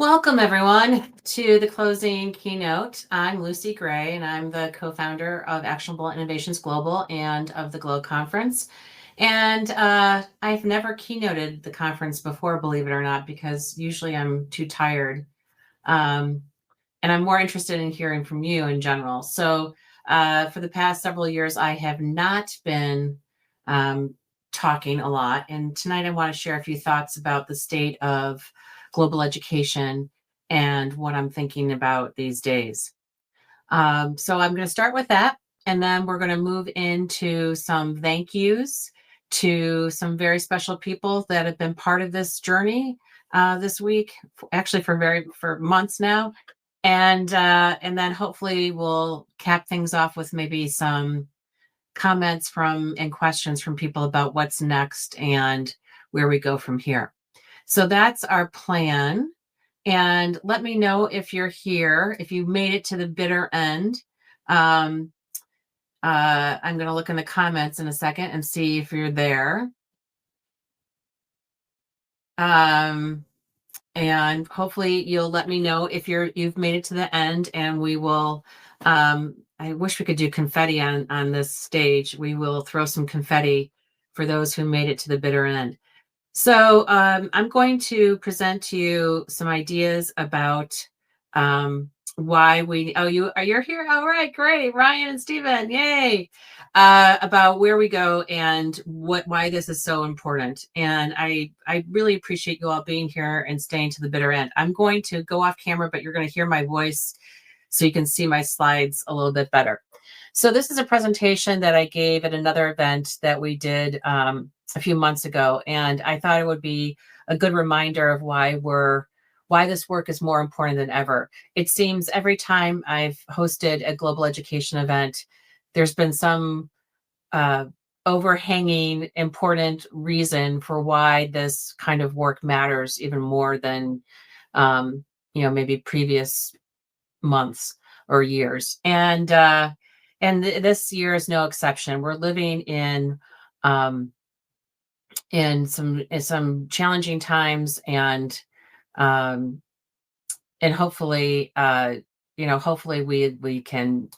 Welcome, everyone, to the closing keynote. I'm Lucy Gray, and I'm the co-founder of Actionable Innovations Global and of the Glow Conference. And I've never keynoted the conference before, believe it or not, because usually I'm too tired. Um, and I'm more interested in hearing from you in general. So for the past several years, I have not been um, talking a lot. And tonight I want to share a few thoughts about the state of global education and what I'm thinking about these days. So I'm going to start with that. And then we're going to move into some thank yous to some very special people that have been part of this journey this week, actually for months now. And then hopefully we'll cap things off with maybe some comments from and questions from people about what's next and where we go from here. So that's our plan. And let me know if you're here, if you made it to the bitter end. Um, I'm going to look in the comments in a second and see if you're there. And hopefully you'll let me know if you've made it to the end, and we will I wish we could do confetti on this stage. We will throw some confetti for those who made it to the bitter end. So I'm going to present to you some ideas about why you're here. All right, great. Ryan and Stephen, yay. About where we go and why this is so important. And I really appreciate you all being here and staying to the bitter end. I'm going to go off camera, but you're going to hear my voice so you can see my slides a little bit better. So this is a presentation that I gave at another event that we did a few months ago, and I thought it would be a good reminder of why this work is more important than ever. It seems every time I've hosted a global education event, there's been some overhanging important reason for why this kind of work matters even more than maybe previous months or years. And this year is no exception. We're living in some challenging times, and hopefully hopefully we can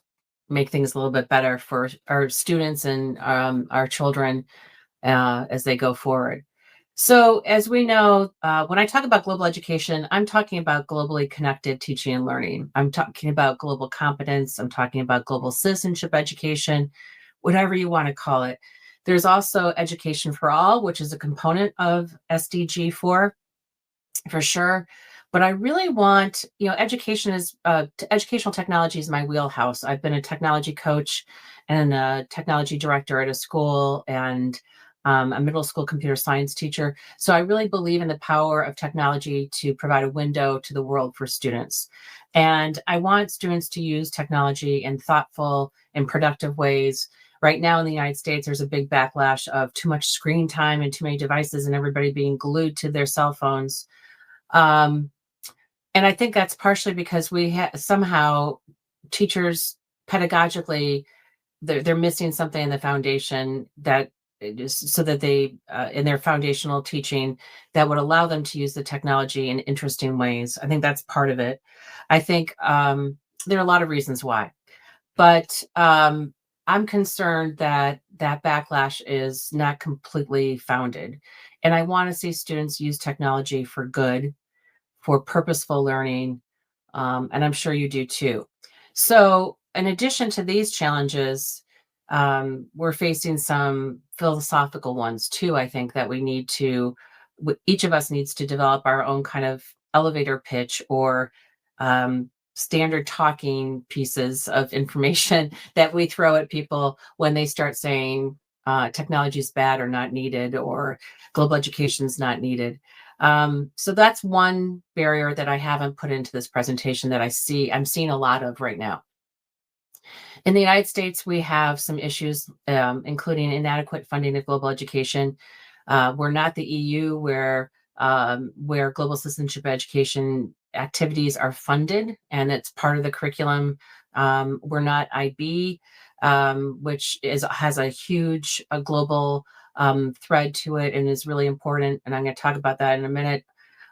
make things a little bit better for our students and our children as they go forward. So as we know, when I talk about global education, I'm talking about globally connected teaching and learning. I'm talking about global competence. I'm talking about global citizenship education, whatever you want to call it. There's also education for all, which is a component of SDG 4 for sure. But I really want, education is educational technology is my wheelhouse. I've been a technology coach and a technology director at a school, and a middle school computer science teacher. So I really believe in the power of technology to provide a window to the world for students. And I want students to use technology in thoughtful and productive ways. Right now in the United States, there's a big backlash of too much screen time and too many devices and everybody being glued to their cell phones. And I think that's partially because somehow teachers pedagogically, they're missing something in the foundation that so that they in their foundational teaching that would allow them to use the technology in interesting ways. I think that's part of it. I think there are a lot of reasons why, but I'm concerned that backlash is not completely founded, and I want to see students use technology for good, for purposeful learning, and I'm sure you do too. So in addition to these challenges, we're facing some philosophical ones too. I think that each of us needs to develop our own kind of elevator pitch or standard talking pieces of information that we throw at people when they start saying technology is bad or not needed, or global education is not needed. So that's one barrier that I haven't put into this presentation that I'm seeing a lot of right now. In the United States, we have some issues, including inadequate funding of global education. We're not the EU where global citizenship education activities are funded and it's part of the curriculum. We're not IB, which has a huge global thread to it and is really important. And I'm going to talk about that in a minute.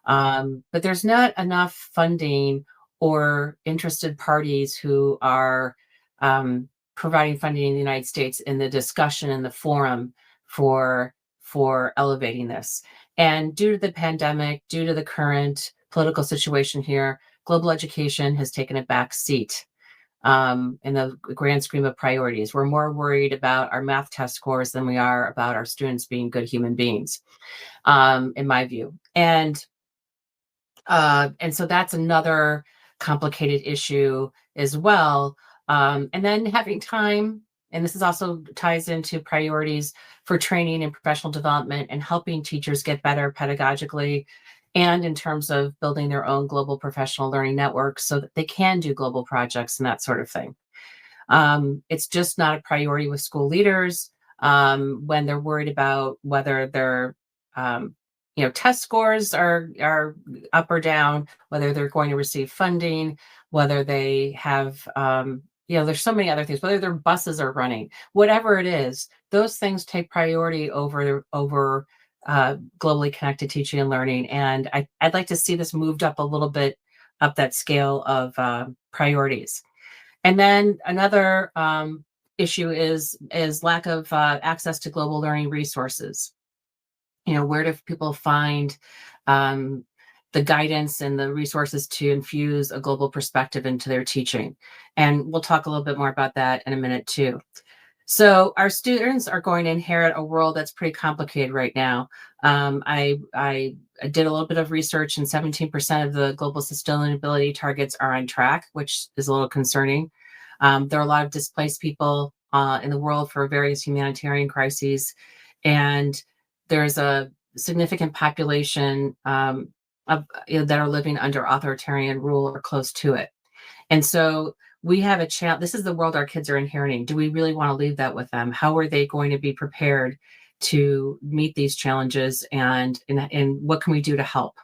But there's not enough funding or interested parties who are um, providing funding in the United States in the discussion and the forum for elevating this. And due to the pandemic, due to the current political situation here, global education has taken a back seat in the grand scheme of priorities. We're more worried about our math test scores than we are about our students being good human beings, in my view. And so that's another complicated issue as well. And then having time, and this is also ties into priorities for training and professional development and helping teachers get better pedagogically and in terms of building their own global professional learning networks so that they can do global projects and that sort of thing. It's just not a priority with school leaders when they're worried about whether their test scores are up or down, whether they're going to receive funding, whether they have there's so many other things, whether their buses are running, whatever it is, those things take priority over globally connected teaching and learning. And I'd like to see this moved up a little bit up that scale of priorities. And then another issue is lack of access to global learning resources. Where do people find the guidance and the resources to infuse a global perspective into their teaching? And we'll talk a little bit more about that in a minute too. So our students are going to inherit a world that's pretty complicated right now. I did a little bit of research, and 17% of the global sustainability targets are on track, which is a little concerning. There are a lot of displaced people in the world for various humanitarian crises, and there's a significant population that are living under authoritarian rule or close to it. And so we have a challenge. This is the world our kids are inheriting. Do we really want to leave that with them? How are they going to be prepared to meet these challenges, and what can we do to help?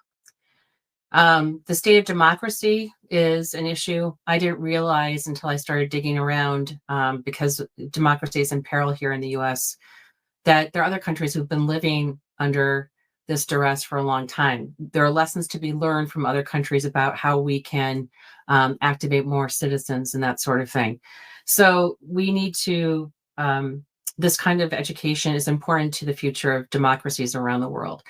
The state of democracy is an issue. I didn't realize until I started digging around, because democracy is in peril here in the US, that there are other countries who've been living under this duress for a long time. There are lessons to be learned from other countries about how we can activate more citizens and that sort of thing. So we need to, this kind of education is important to the future of democracies around the world.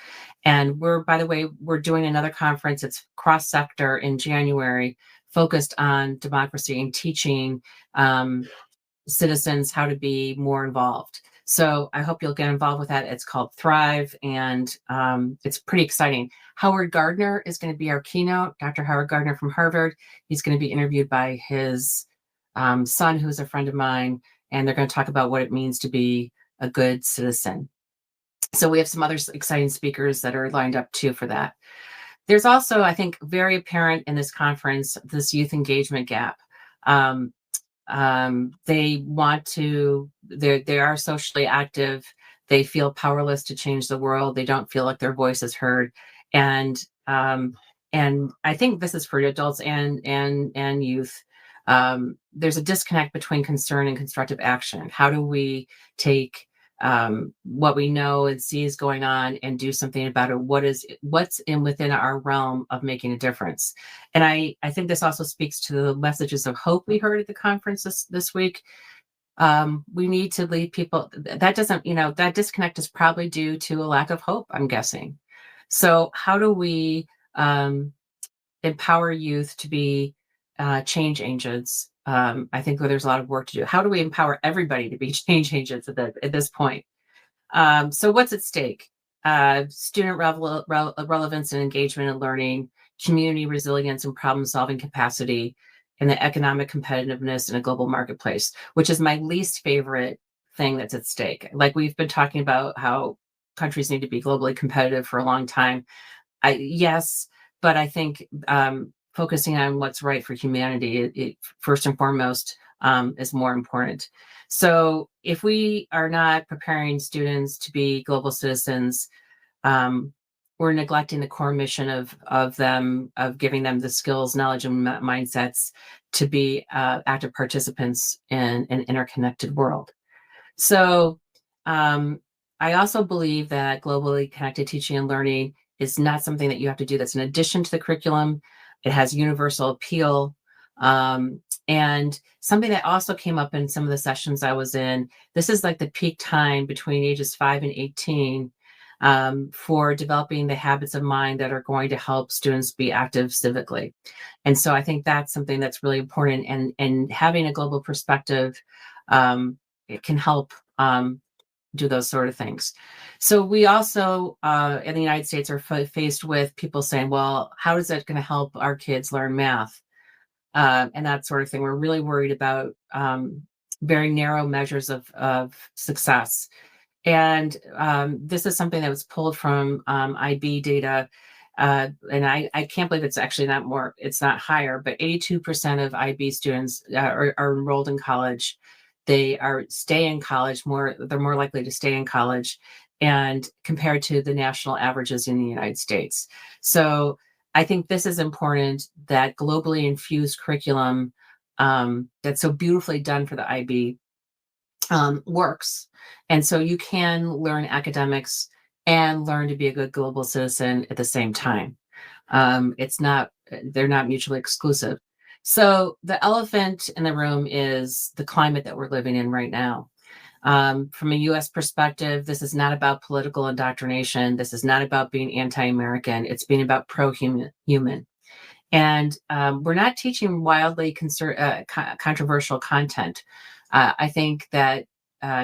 And by the way, we're doing another conference. It's cross-sector in January, focused on democracy and teaching citizens how to be more involved. So I hope you'll get involved with that. It's called Thrive, and it's pretty exciting. Howard Gardner is going to be our keynote, Dr. Howard Gardner from Harvard. He's going to be interviewed by his son, who's a friend of mine, and they're going to talk about what it means to be a good citizen. So we have some other exciting speakers that are lined up too for that. There's also, I think, very apparent in this conference, this youth engagement gap. They are socially active. They feel powerless to change the world. They don't feel like their voice is heard. And I think this is for adults and youth. There's a disconnect between concern and constructive action. How do we take what we know and see is going on and do something about it? What's within our realm of making a difference? And I think this also speaks to the messages of hope we heard at the conference this week. We need to lead people. That disconnect is probably due to a lack of hope, I'm guessing. So how do we empower youth to be change agents? I think there's a lot of work to do. How do we empower everybody to be change agents at this point? So what's at stake? Student relevance and engagement and learning, community resilience and problem-solving capacity, and the economic competitiveness in a global marketplace, which is my least favorite thing that's at stake. Like, we've been talking about how countries need to be globally competitive for a long time. Yes, but I think focusing on what's right for humanity, it first and foremost, is more important. So if we are not preparing students to be global citizens, we're neglecting the core mission of giving them the skills, knowledge, and mindsets to be active participants in an interconnected world. So I also believe that globally connected teaching and learning is not something that you have to do that's in addition to the curriculum. It has universal appeal. And something that also came up in some of the sessions I was in, this is like the peak time between ages 5 and 18 for developing the habits of mind that are going to help students be active civically. And so I think that's something that's really important. And having a global perspective, it can help do those sort of things. So we also in the United States are faced with people saying, well, how is that going to help our kids learn math? And that sort of thing. We're really worried about very narrow measures of success. And this is something that was pulled from IB data. And I can't believe it's actually not more, it's not higher, but 82% of IB students are enrolled in college. They stay in college more, they're more likely to stay in college, and compared to the national averages in the United States. So I think this is important, that globally infused curriculum that's so beautifully done for the IB works. And so you can learn academics and learn to be a good global citizen at the same time. They're not mutually exclusive. So the elephant in the room is the climate that we're living in right now. From a US perspective, this is not about political indoctrination. This is not about being anti-American. It's being about pro-human. And we're not teaching wildly controversial content. I think that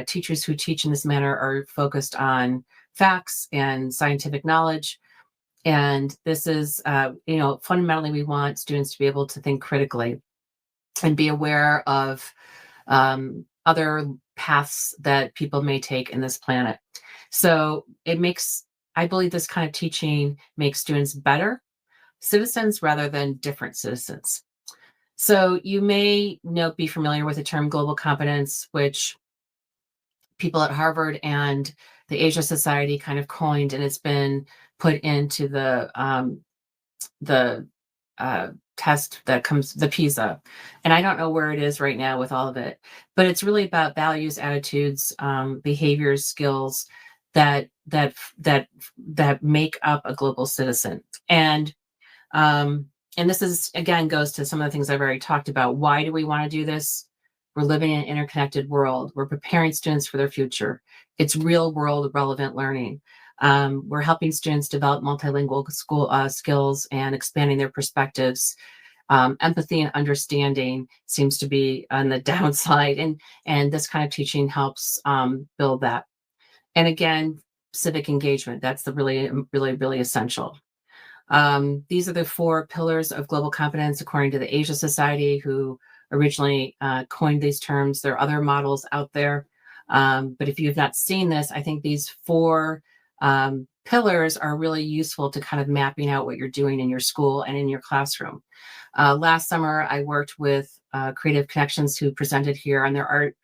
teachers who teach in this manner are focused on facts and scientific knowledge. And this is, fundamentally, we want students to be able to think critically and be aware of other paths that people may take in this planet. So I believe this kind of teaching makes students better citizens rather than different citizens. So you may be familiar with the term global competence, which people at Harvard and the Asia Society kind of coined, and it's been put into the test that comes, the PISA. And I don't know where it is right now with all of it, but it's really about values, attitudes, behaviors, skills that make up a global citizen. And this is, again, goes to some of the things I've already talked about. Why do we want to do this? We're living in an interconnected world. We're preparing students for their future. It's real world relevant learning. We're helping students develop multilingual skills and expanding their perspectives. Empathy and understanding seems to be on the downside, and this kind of teaching helps build that. And again, civic engagement, that's the really essential. These are the 4 pillars of global competence according to the Asia Society, who originally coined these terms. There are other models out there. But if you have not seen this, I think these 4 pillars are really useful to kind of mapping out what you're doing in your school and in your classroom. Last summer, I worked with Creative Connections, who presented here on their art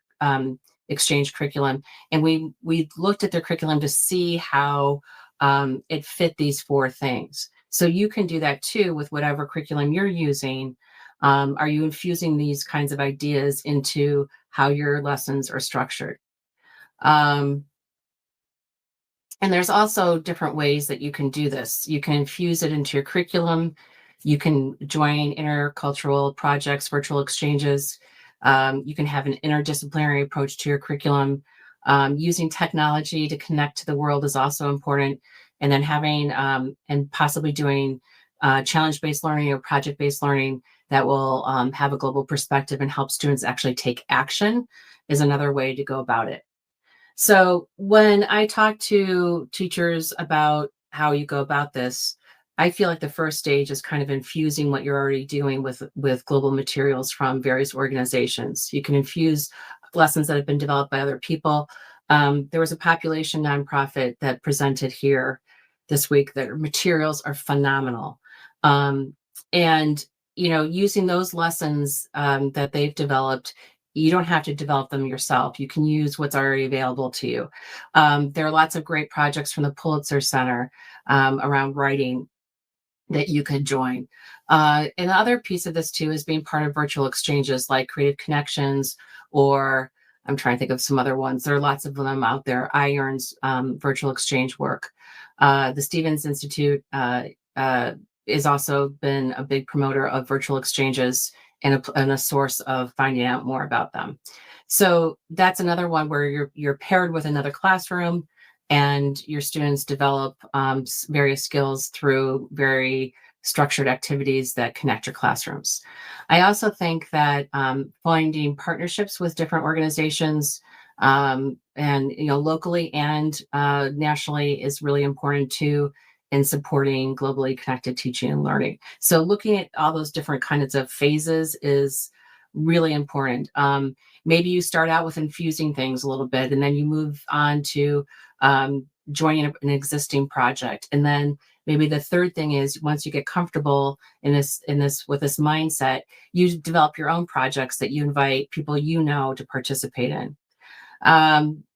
exchange curriculum. And we looked at their curriculum to see how it fit these 4 things. So you can do that too with whatever curriculum you're using. Are you infusing these kinds of ideas into how your lessons are structured? And there's also different ways that you can do this. You can infuse it into your curriculum. You can join intercultural projects, virtual exchanges. You can have an interdisciplinary approach to your curriculum. Using technology to connect to the world is also important. And then having and possibly doing challenge-based learning or project-based learning that will have a global perspective and help students actually take action is another way to go about it. So when I talk to teachers about how you go about this, I feel like the first stage is kind of infusing what you're already doing with global materials from various organizations. You can infuse lessons that have been developed by other people. There was a population nonprofit that presented here this week. Their materials are phenomenal. And using those lessons that they've developed, you don't have to develop them yourself. You can use what's already available to you. There are lots of great projects from the Pulitzer Center around writing that you could join. And the other piece of this too is being part of virtual exchanges like Creative Connections, or I'm trying to think of some other ones. There are lots of them out there. IEARN's virtual exchange work. The Stevens Institute uh, is also been a big promoter of virtual exchanges and a source of finding out more about them. So that's another one where you're paired with another classroom, and your students develop various skills through very structured activities that connect your classrooms. I also think that finding partnerships with different organizations, and locally and nationally, is really important too in supporting globally connected teaching and learning. So looking at all those different kinds of phases is really important. Maybe you start out with infusing things a little bit, and then you move on to joining an existing project, and then maybe the third thing is, once you get comfortable in this with this mindset, you develop your own projects that you invite people to participate in.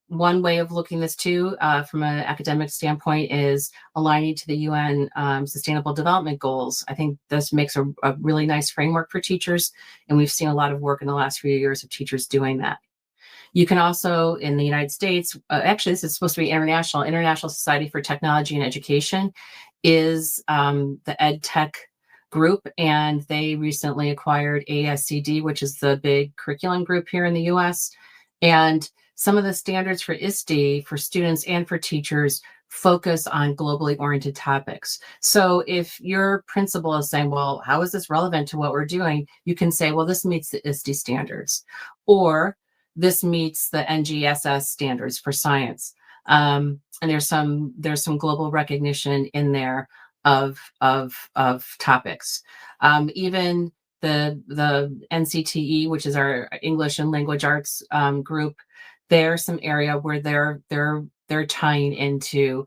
One way of looking this too, from an academic standpoint, is aligning to the UN Sustainable Development Goals. I think this makes a really nice framework for teachers, and we've seen a lot of work in the last few years of teachers doing that. You can also, in the United States, actually, this is supposed to be International Society for Technology and Education is the ed tech group, and they recently acquired ASCD, which is the big curriculum group here in the US. And some of the standards for ISTE for students and for teachers focus on globally oriented topics. So if your principal is saying, well, how is this relevant to what we're doing? You can say, well, this meets the ISTE standards, or this meets the NGSS standards for science. And there's some global recognition in there of topics. Even the NCTE, which is our English and Language Arts group, there's some area where they're tying into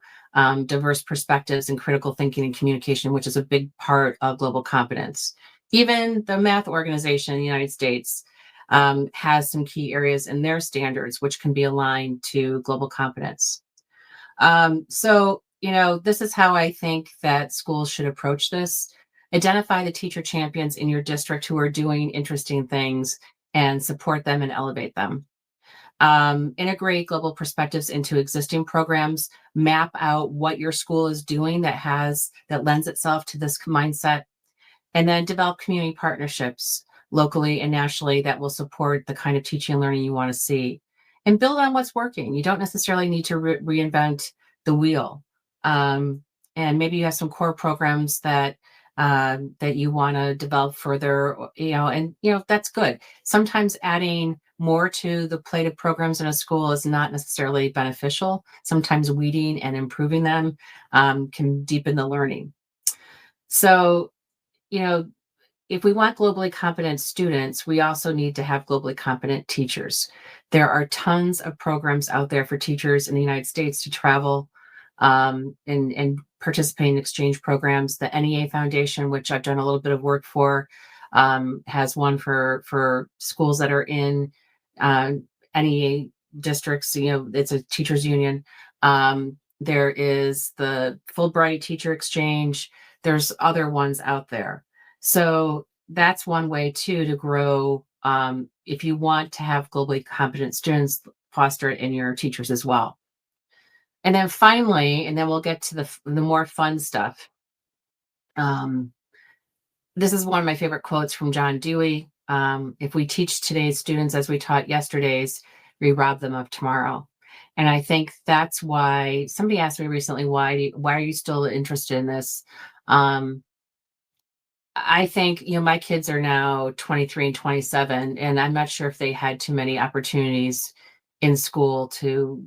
diverse perspectives and critical thinking and communication, which is a big part of global competence. Even the math organization in the United States has some key areas in their standards which can be aligned to global competence. So, this is how I think that schools should approach this. Identify the teacher champions in your district who are doing interesting things and support them and elevate them. Integrate global perspectives into existing programs. Map out what your school is doing that lends itself to this mindset, and then develop community partnerships locally and nationally that will support the kind of teaching and learning you want to see, and build on what's working. You don't necessarily need to reinvent the wheel. And maybe you have some core programs that you want to develop further, and that's good. Sometimes adding more to the plate of programs in a school is not necessarily beneficial. Sometimes weeding and improving them can deepen the learning. So, if we want globally competent students, we also need to have globally competent teachers. There are tons of programs out there for teachers in the United States to travel and participate in exchange programs. The NEA Foundation, which I've done a little bit of work for, has one for schools that are in NEA districts. It's a teachers union. There is the Fulbright Teacher Exchange. There's other ones out there. So that's one way too to grow. If you want to have globally competent students, foster it in your teachers as well. And then finally, and then we'll get to the more fun stuff. This is one of my favorite quotes from John Dewey. If we teach today's students as we taught yesterday's, we rob them of tomorrow. And I think that's why somebody asked me recently, why are you still interested in this? I think, my kids are now 23 and 27, and I'm not sure if they had too many opportunities in school to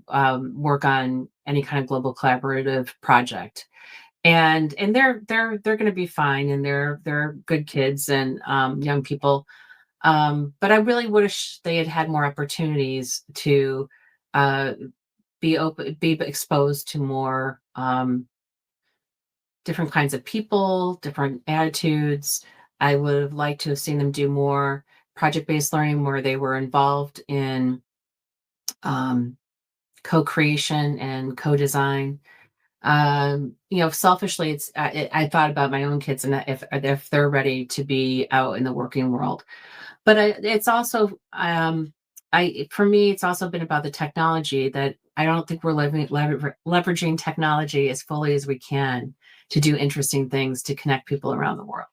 work on any kind of global collaborative project. And they're going to be fine, and they're good kids and young people. But I really wish they had had more opportunities to be exposed to more different kinds of people, different attitudes. I would have liked to have seen them do more project-based learning where they were involved in co-creation and co-design. Selfishly, I thought about my own kids and if they're ready to be out in the working world. But it's also, for me, it's also been about the technology that I don't think we're leveraging technology as fully as we can to do interesting things to connect people around the world.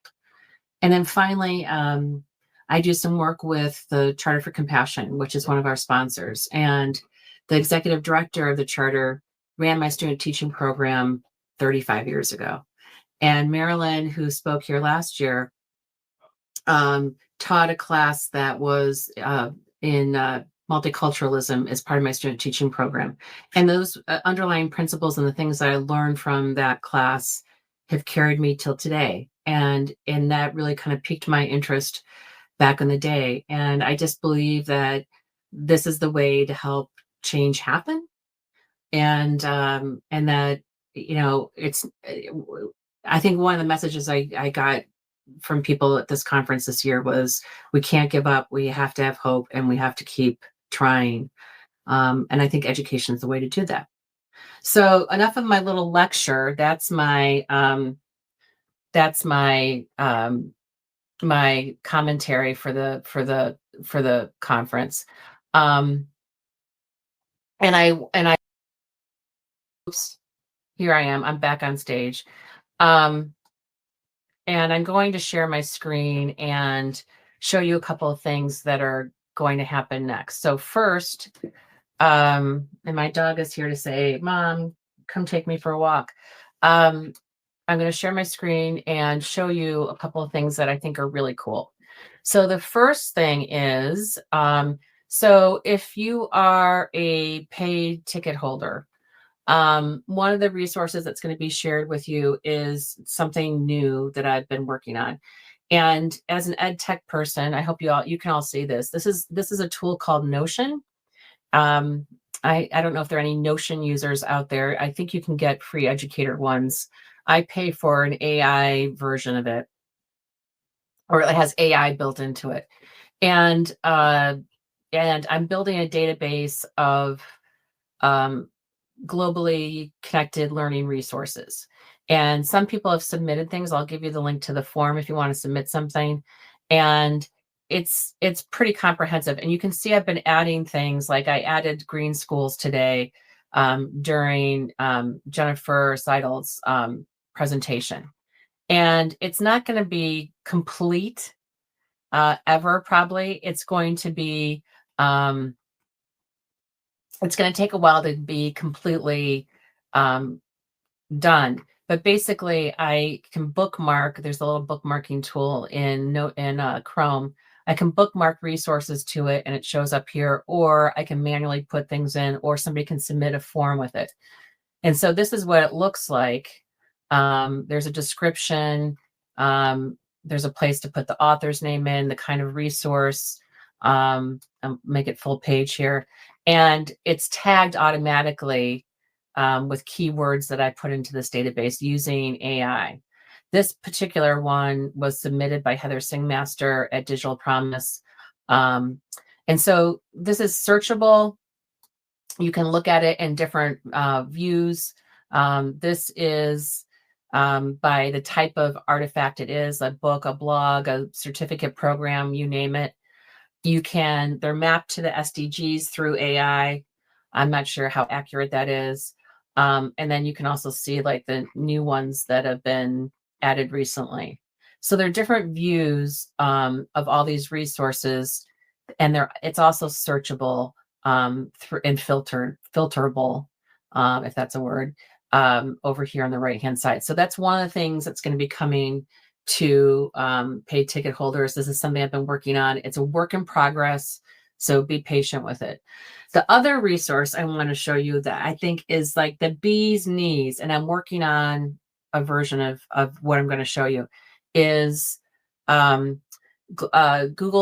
And then finally, I do some work with the Charter for Compassion, which is one of our sponsors. And the executive director of the charter ran my student teaching program 35 years ago. And Marilyn, who spoke here last year, taught a class that was in multiculturalism as part of my student teaching program. And those underlying principles and the things that I learned from that class have carried me till today. And that really kind of piqued my interest back in the day. And I just believe that this is the way to help change happen. And that, it's, I think one of the messages I got from people at this conference this year was, we can't give up, we have to have hope, and we have to keep trying. And I think education is the way to do that. So enough of my little lecture. That's my my commentary for the conference. And I oops, here I am. I'm back on stage. And I'm going to share my screen and show you a couple of things that are going to happen next. So first, and my dog is here to say, Mom, come take me for a walk. I'm going to share my screen and show you a couple of things that I think are really cool. So the first thing is, so if you are a paid ticket holder, one of the resources that's going to be shared with you is something new that I've been working on. And as an ed tech person, I hope you can all see this. This is a tool called Notion. I don't know if there are any Notion users out there. I think you can get free educator ones. I pay for an AI version of it, or it has AI built into it. And I'm building a database of globally connected learning resources. And some people have submitted things. I'll give you the link to the form if you want to submit something. And it's pretty comprehensive. And you can see I've been adding things, like I added green schools today during Jennifer Seidel's presentation. And it's not going to be complete ever, probably. It's going to be it's going to take a while to be completely done. But basically, I can bookmark. There's a little bookmarking tool in Chrome. I can bookmark resources to it, and it shows up here. Or I can manually put things in, or somebody can submit a form with it. And so this is what it looks like. There's a description. There's a place to put the author's name in, the kind of resource. I'll make it full page here. And it's tagged automatically with keywords that I put into this database using AI. This particular one was submitted by Heather Singmaster at Digital Promise. And so this is searchable. You can look at it in different views. This is by the type of artifact it is, a book, a blog, a certificate program, you name it. They're mapped to the SDGs through AI. I'm not sure how accurate that is. And then you can also see like the new ones that have been added recently. So there are different views of all these resources, and it's also searchable and filterable, if that's a word, over here on the right-hand side. So that's one of the things that's going to be coming to paid ticket holders. This is something I've been working on. It's a work in progress, so be patient with it. The other resource I want to show you that I think is like the bee's knees, and I'm working on a version of what I'm going to show you, is Google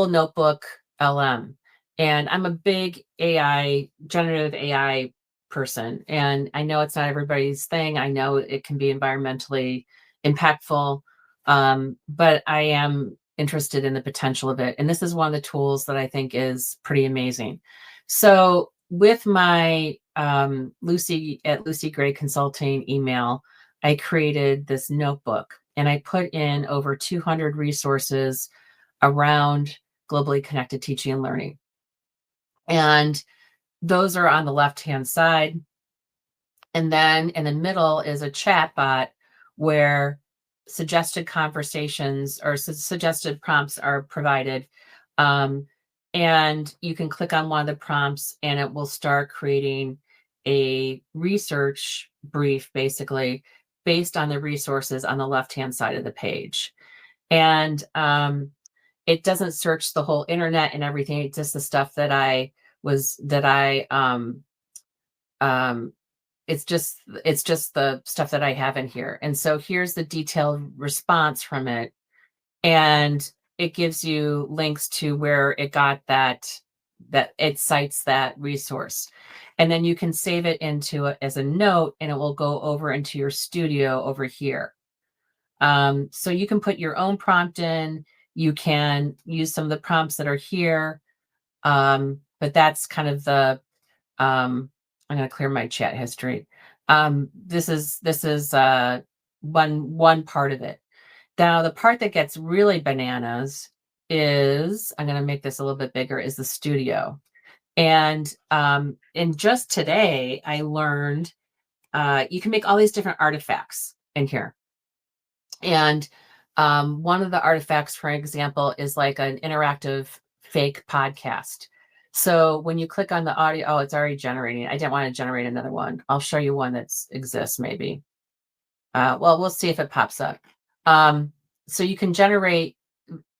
Notebook LM. And I'm a big generative AI person, and I know it's not everybody's thing. I know it can be environmentally impactful, but I am interested in the potential of it. And this is one of the tools that I think is pretty amazing. So with my Lucy at Lucy Gray Consulting email, I created this notebook, and I put in over 200 resources around globally connected teaching and learning. And those are on the left-hand side. And then in the middle is a chat bot where suggested conversations or suggested prompts are provided. And you can click on one of the prompts and it will start creating a research brief, basically, based on the resources on the left-hand side of the page. And it doesn't search the whole internet and everything. It's just the stuff that it's just the stuff that I have in here. And so here's the detailed response from it. And it gives you links to where it got that it cites that resource. And then you can save it into as a note, and it will go over into your studio over here. So you can put your own prompt in. You can use some of the prompts that are here. But that's kind of the I'm going to clear my chat history. This is one part of it. Now, the part that gets really bananas is, I'm going to make this a little bit bigger, is the studio. And just today, I learned you can make all these different artifacts in here. And one of the artifacts, for example, is like an interactive fake podcast. So when you click on the audio, oh, it's already generating. I didn't want to generate another one. I'll show you one that exists maybe. Well, we'll see if it pops up. So you can generate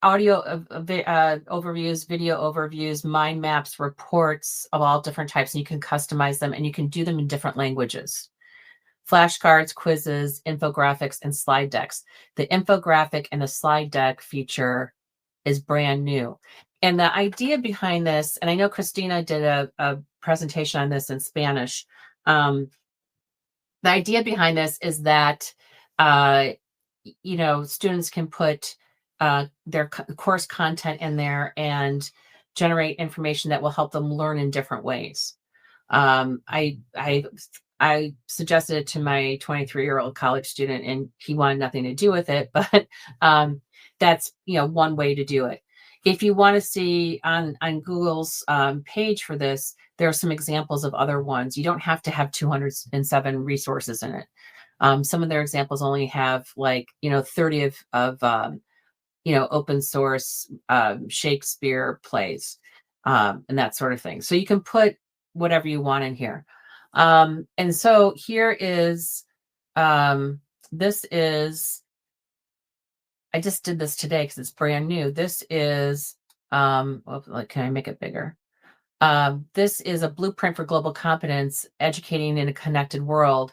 audio overviews, video overviews, mind maps, reports of all different types, and you can customize them, and you can do them in different languages. Flashcards, quizzes, infographics, and slide decks. The infographic and the slide deck feature is brand new. And the idea behind this, and I know Christina did a presentation on this in Spanish. The idea behind this is that, students can put their course content in there and generate information that will help them learn in different ways. I suggested it to my 23-year-old college student, and he wanted nothing to do with it. But that's one way to do it. If you want to see on Google's page for this, there are some examples of other ones. You don't have to have 207 resources in it. Some of their examples only have 30 of open source Shakespeare plays and that sort of thing. So you can put whatever you want in here. And so here is, this is, I just did this today because it's brand new. This is, can I make it bigger? This is a blueprint for global competence, educating in a connected world.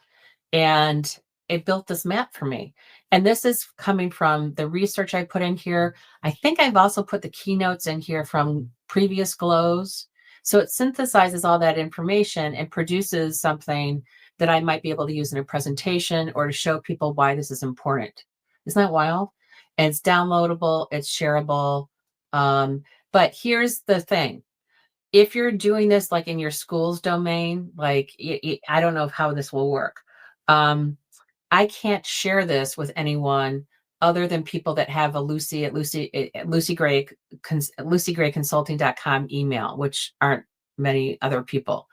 And it built this map for me. And this is coming from the research I put in here. I think I've also put the keynotes in here from previous glows. So it synthesizes all that information and produces something that I might be able to use in a presentation or to show people why this is important. Isn't that wild? And it's downloadable, it's shareable. But here's the thing. If you're doing this like in your school's domain, I don't know how this will work. I can't share this with anyone other than people that have a Lucy Gray LucyGrayConsulting.com email, which aren't many other people.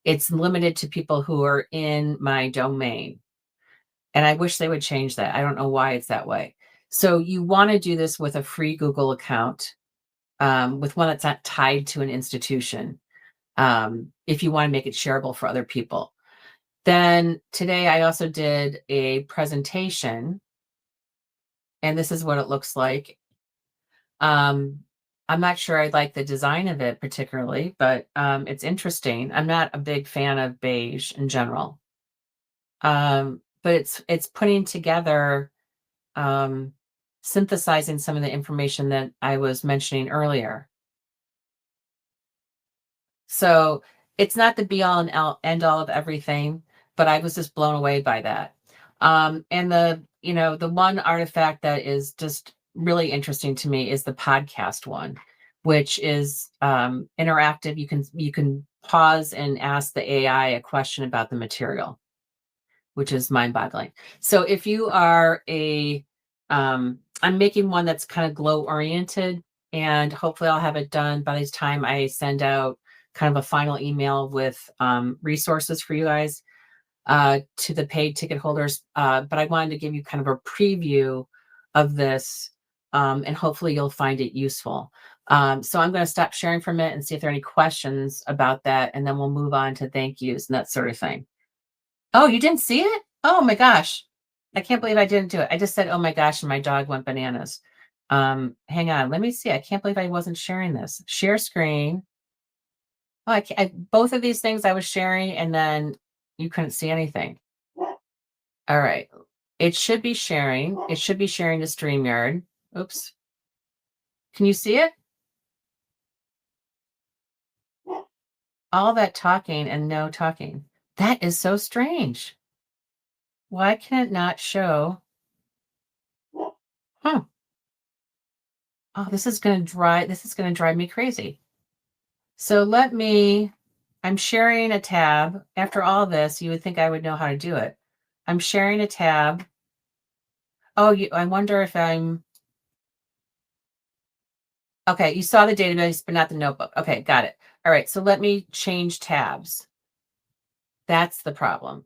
It's limited to people who are in my domain. And I wish they would change that. I don't know why it's that way. So you want to do this with a free Google account, with one that's not tied to an institution, if you want to make it shareable for other people. Then today I also did a presentation, and this is what it looks like. I'm not sure I like the design of it particularly, but it's interesting. I'm not a big fan of beige in general. But it's putting together, synthesizing some of the information that I was mentioning earlier. So it's not the be all and end all of everything, but I was just blown away by that. And the one artifact that is just really interesting to me is the podcast one, which is interactive. You can pause and ask the AI a question about the material, which is mind-boggling. So if you are I'm making one that's kind of glow oriented, and hopefully I'll have it done by the time I send out kind of a final email with resources for you guys to the paid ticket holders. But I wanted to give you kind of a preview of this, and hopefully you'll find it useful. So I'm going to stop sharing for a minute and see if there are any questions about that, and then we'll move on to thank yous and that sort of thing. Oh, you didn't see it? Oh my gosh. I can't believe I didn't do it. I just said, oh my gosh, and my dog went bananas. Hang on. Let me see. I can't believe I wasn't sharing this. Share screen. Oh, both of these things I was sharing, and then you couldn't see anything. All right. It should be sharing. It should be sharing to StreamYard. Oops. Can you see it? All that talking and no talking. That is so strange. Why can it not show? Huh. Oh, this is going to drive me crazy. So I'm sharing a tab. After all this, you would think I would know how to do it. I'm sharing a tab. Oh, I wonder if okay, you saw the database, but not the notebook. Okay, got it. All right, so let me change tabs. That's the problem.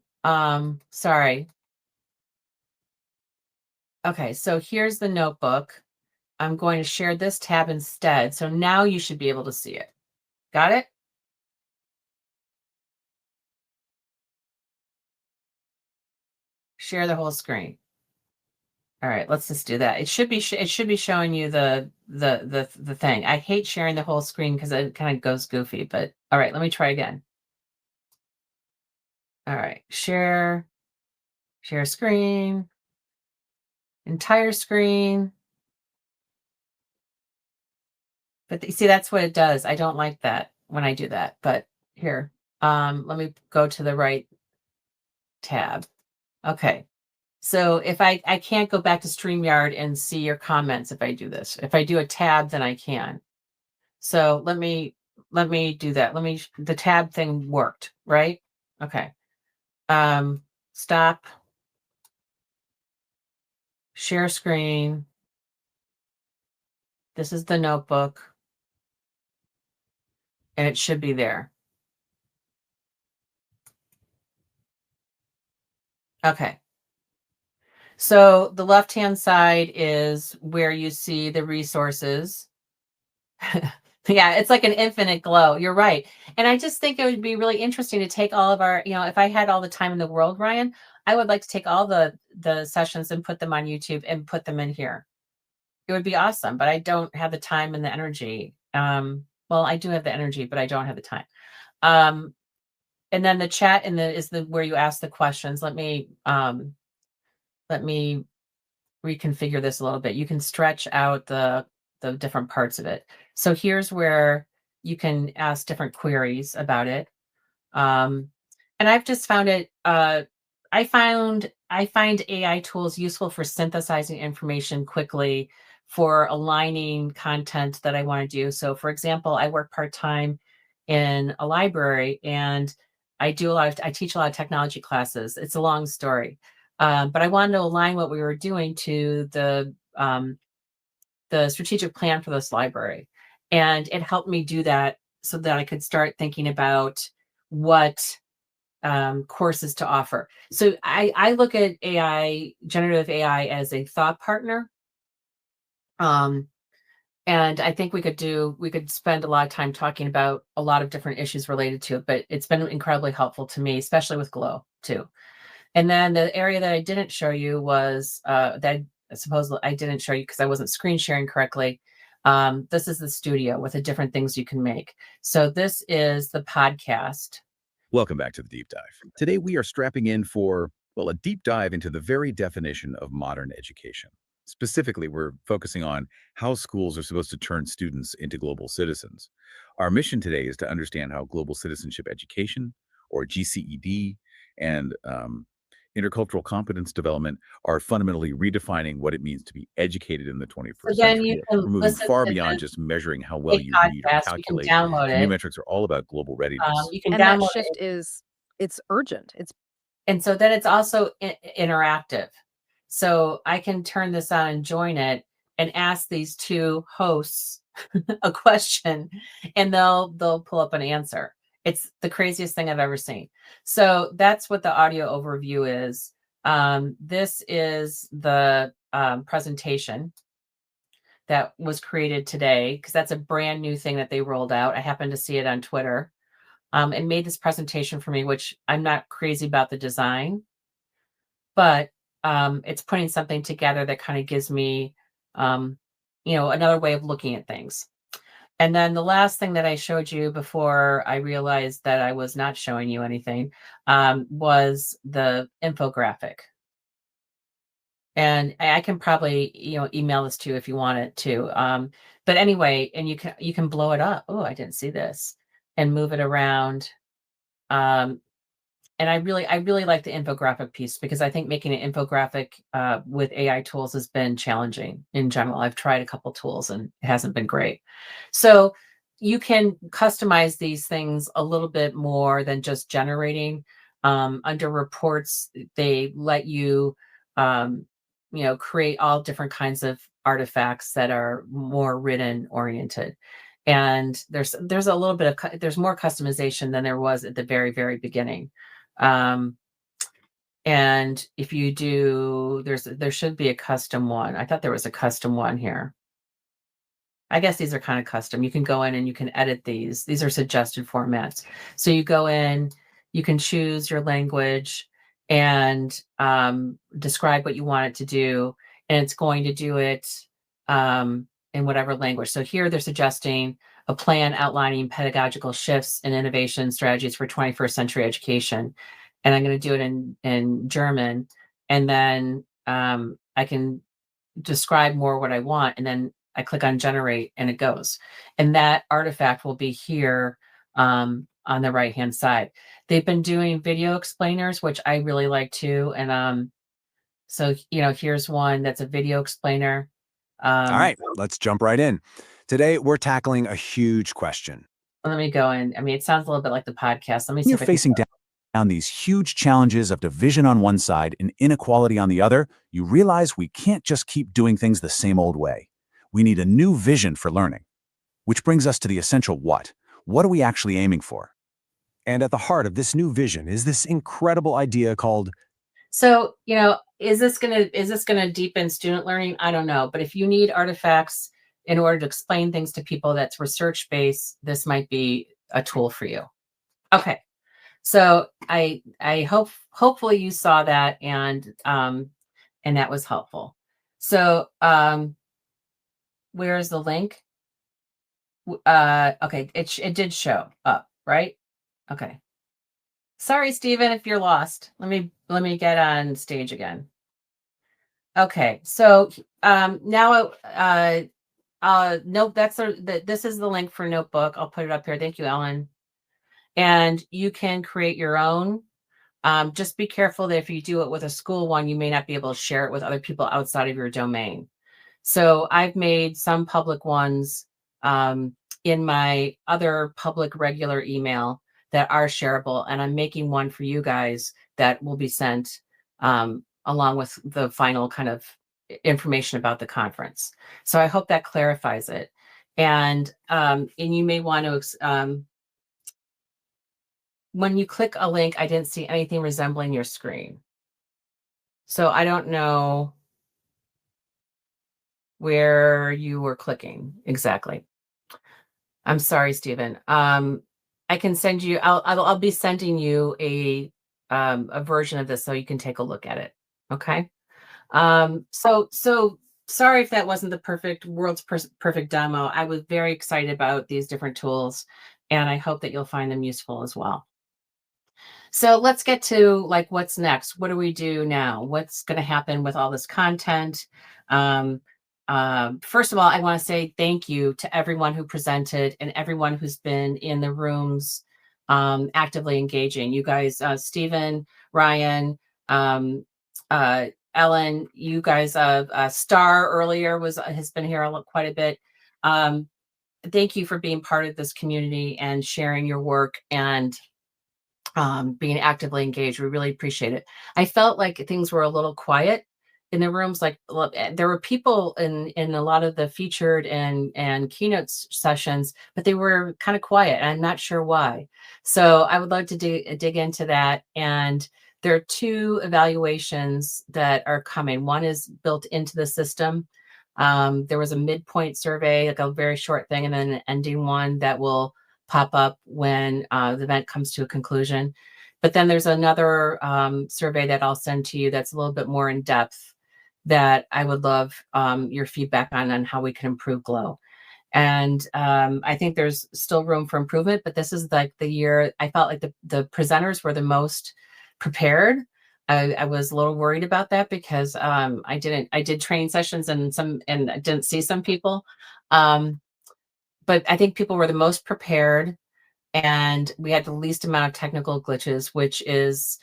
Sorry. Okay, so here's the notebook. I'm going to share this tab instead. So now you should be able to see it. Got it? Share the whole screen. All right, let's just do that. It should be showing you the thing. I hate sharing the whole screen because it kind of goes goofy, but all right, let me try again. All right, share screen, entire screen. But you see, that's what it does. I don't like that when I do that, but here, let me go to the right tab. Okay. So if I can't go back to StreamYard and see your comments if I do this. If I do a tab, then I can. So let me do that. The tab thing worked, right? Okay. Stop. Share screen. This is the notebook. And it should be there. Okay. So the left-hand side is where you see the resources. Yeah, it's like an infinite glow. You're right. And I just think it would be really interesting to take all of our, if I had all the time in the world, Ryan, I would like to take all the sessions and put them on YouTube and put them in here. It would be awesome, but I don't have the time and the energy. Well, I do have the energy, but I don't have the time. And then the chat is where you ask the questions. Let me reconfigure this a little bit. You can stretch out the different parts of it. So here's where you can ask different queries about it. And I've just found it, I find AI tools useful for synthesizing information quickly, for aligning content that I want to do. So for example, I work part-time in a library, and I teach a lot of technology classes. It's a long story. But I wanted to align what we were doing to the strategic plan for this library. And it helped me do that so that I could start thinking about what courses to offer. So I look at generative AI, as a thought partner. And I think we could spend a lot of time talking about a lot of different issues related to it, but it's been incredibly helpful to me, especially with Glow too. And then the area that I didn't show you was that I suppose I didn't show you because I wasn't screen sharing correctly. This is the studio with the different things you can make. So this is the podcast. Welcome back to the Deep Dive. Today we are strapping in for, well, a deep dive into the very definition of modern education. Specifically, we're focusing on how schools are supposed to turn students into global citizens. Our mission today is to understand how global citizenship education, or GCED, and intercultural competence development are fundamentally redefining what it means to be educated in the 21st century. We're moving far beyond just measuring how well you read or calculate. The new metrics are all about global readiness. You can And download that shift it. it's urgent. And so then it's also interactive. So I can turn this on and join it, and ask these two hosts a question, and they'll pull up an answer. It's the craziest thing I've ever seen. So that's what the audio overview is. This is the presentation that was created today, because that's a brand new thing that they rolled out. I happened to see it on Twitter, and made this presentation for me, which I'm not crazy about the design, but it's putting something together that kind of gives me, another way of looking at things. And then the last thing that I showed you before I realized that I was not showing you anything, was the infographic. And I can probably, email this to you if you want it to. But anyway, and you can blow it up. Oh, I didn't see this, and move it around. And I really like the infographic piece, because I think making an infographic with AI tools has been challenging in general. I've tried a couple tools and it hasn't been great. So you can customize these things a little bit more than just generating. Under reports, they let you, create all different kinds of artifacts that are more written oriented. And there's a little bit of there's more customization than there was at the very, very beginning. And if you do, there should be a custom one. I thought there was a custom one here. I guess these are kind of custom. You can go in and you can edit these. These are suggested formats. So you go in, you can choose your language and describe what you want it to do, and it's going to do it in whatever language. So here they're suggesting a plan outlining pedagogical shifts and innovation strategies for 21st century education. And I'm going to do it in German. And then I can describe more what I want. And then I click on generate and it goes. And that artifact will be here on the right-hand side. They've been doing video explainers, which I really like too. And so, here's one that's a video explainer. All right, let's jump right in. Today, we're tackling a huge question. Let me go in. I mean, it sounds a little bit like the podcast. Let me see You're if I can. facing down these huge challenges of division on one side and inequality on the other. You realize we can't just keep doing things the same old way. We need a new vision for learning, which brings us to the essential what. What are we actually aiming for? And at the heart of this new vision is this incredible idea called. So, is this gonna deepen student learning? I don't know. But if you need artifacts in order to explain things to people that's research-based, this might be a tool for you. Okay. So I hopefully you saw that, and that was helpful. So where's the link? Okay, it did show up, right? Okay. Sorry, Stephen, if you're lost. Let me get on stage again. Okay, so now nope, this is the link for Notebook. I'll put it up here. Thank you, Ellen. And you can create your own. Just be careful that if you do it with a school one, you may not be able to share it with other people outside of your domain. So I've made some public ones in my other public regular email that are shareable, and I'm making one for you guys that will be sent along with the final kind of information about the conference. So I hope that clarifies it. And you may want to, when you click a link, I didn't see anything resembling your screen. So I don't know where you were clicking exactly. I'm sorry, Stephen. I can send you, I'll be sending you a version of this so you can take a look at it. Okay. So sorry if that wasn't the world's perfect demo. I was very excited about these different tools, and I hope that you'll find them useful as well. So let's get to what's next. What do we do now? What's going to happen with all this content? First of all, I want to say thank you to everyone who presented and everyone who's been in the rooms actively engaging. You guys, Stephen, Ryan, Ellen, you guys, Star earlier has been here quite a bit. Thank you for being part of this community and sharing your work and being actively engaged. We really appreciate it. I felt like things were a little quiet in the rooms, like there were people in a lot of the featured and keynote sessions, but they were kind of quiet. And I'm not sure why. So I would love to dig into that. And there are two evaluations that are coming. One is built into the system. There was a midpoint survey, like a very short thing, and then an ending one that will pop up when the event comes to a conclusion. But then there's another survey that I'll send to you that's a little bit more in depth that I would love your feedback on how we can improve Glow. And I think there's still room for improvement, but this is like the year I felt like the presenters were the most prepared. I was a little worried about that because I did training sessions and I didn't see some people. But I think people were the most prepared, and we had the least amount of technical glitches, which is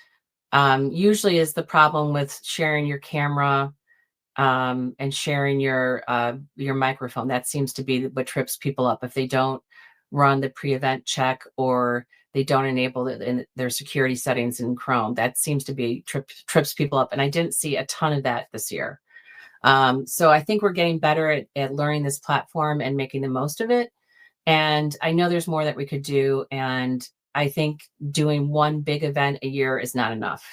usually is the problem with sharing your camera and sharing your microphone. That seems to be what trips people up if they don't run the pre-event check or they don't enable it in their security settings in Chrome. That seems to be trips people up, and I didn't see a ton of that this year. So I think we're getting better at learning this platform and making the most of it. And I know there's more that we could do. And I think doing one big event a year is not enough.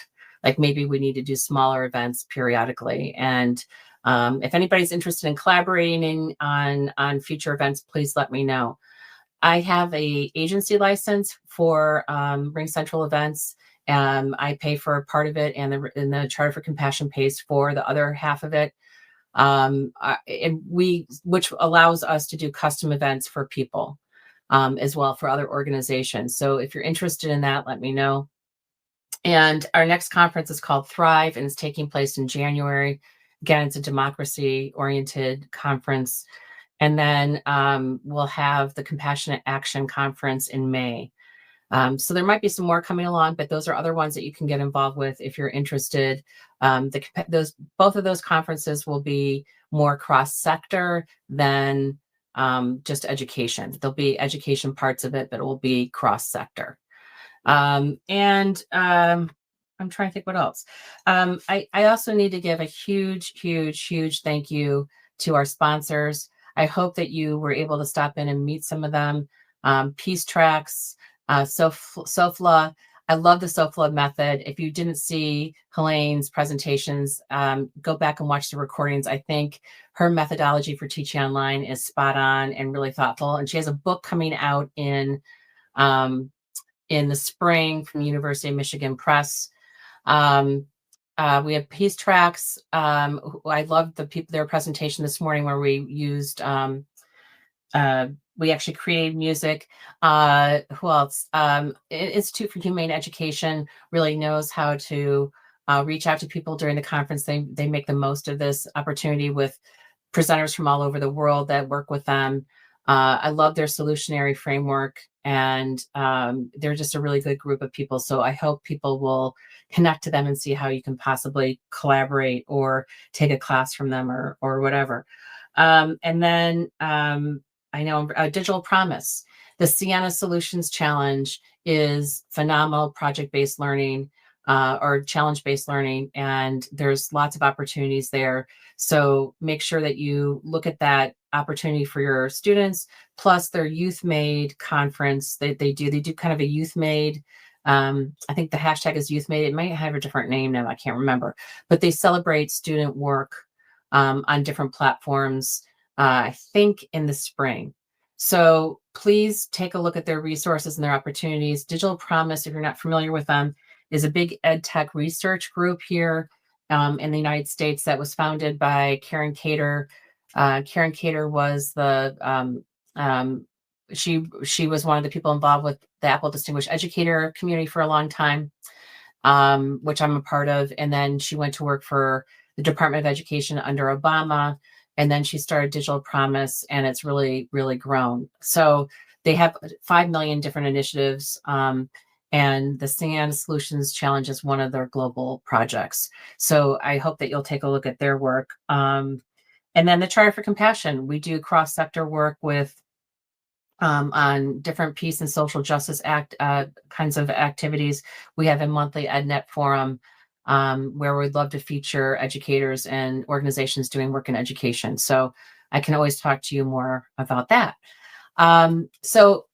Like maybe we need to do smaller events periodically. And if anybody's interested in collaborating on future events, please let me know. I have a agency license for Ring Central events. I pay for a part of it, and the Charter for Compassion pays for the other half of it. Which allows us to do custom events for people as well for other organizations. So if you're interested in that, let me know. And our next conference is called Thrive, and it's taking place in January. Again, it's a democracy-oriented conference. And then we'll have the Compassionate Action Conference in May. So there might be some more coming along, but those are other ones that you can get involved with if you're interested. Both of those conferences will be more cross-sector than just education. There'll be education parts of it, but it will be cross-sector. I'm trying to think what else. I also need to give a huge thank you to our sponsors. I hope that you were able to stop in and meet some of them. Peace Tracks, SOFLA. I love the SOFLA method. If you didn't see Helene's presentations, go back and watch the recordings. I think her methodology for teaching online is spot on and really thoughtful. And she has a book coming out in the spring from University of Michigan Press. We have Peace Tracks. I loved their presentation this morning where we used we actually created music. Who else? Institute for Humane Education really knows how to reach out to people during the conference. They make the most of this opportunity with presenters from all over the world that work with them. I love their solutionary framework, and they're just a really good group of people. So I hope people will connect to them and see how you can possibly collaborate or take a class from them or whatever. And then I know Digital Promise. The Sienna Solutions Challenge is phenomenal project-based learning or challenge-based learning, and there's lots of opportunities there. So make sure that you look at that opportunity for your students, plus their Youth Made conference. They do kind of a Youth Made. I think the hashtag is Youth Made. It might have a different name now. I can't remember, but they celebrate student work on different platforms. I think in the spring. So please take a look at their resources and their opportunities. Digital Promise, if you're not familiar with them, is a big ed tech research group here in the United States that was founded by Karen Cater. Karen Cater was she was one of the people involved with the Apple Distinguished Educator community for a long time, which I'm a part of. And then she went to work for the Department of Education under Obama. And then she started Digital Promise, and it's really, really grown. So they have 5 million different initiatives, and the Sienna Solutions Challenge is one of their global projects. So I hope that you'll take a look at their work. And then the Charter for Compassion, we do cross-sector work with on different peace and social justice act kinds of activities. We have a monthly EdNet forum where we'd love to feature educators and organizations doing work in education. So I can always talk to you more about that. So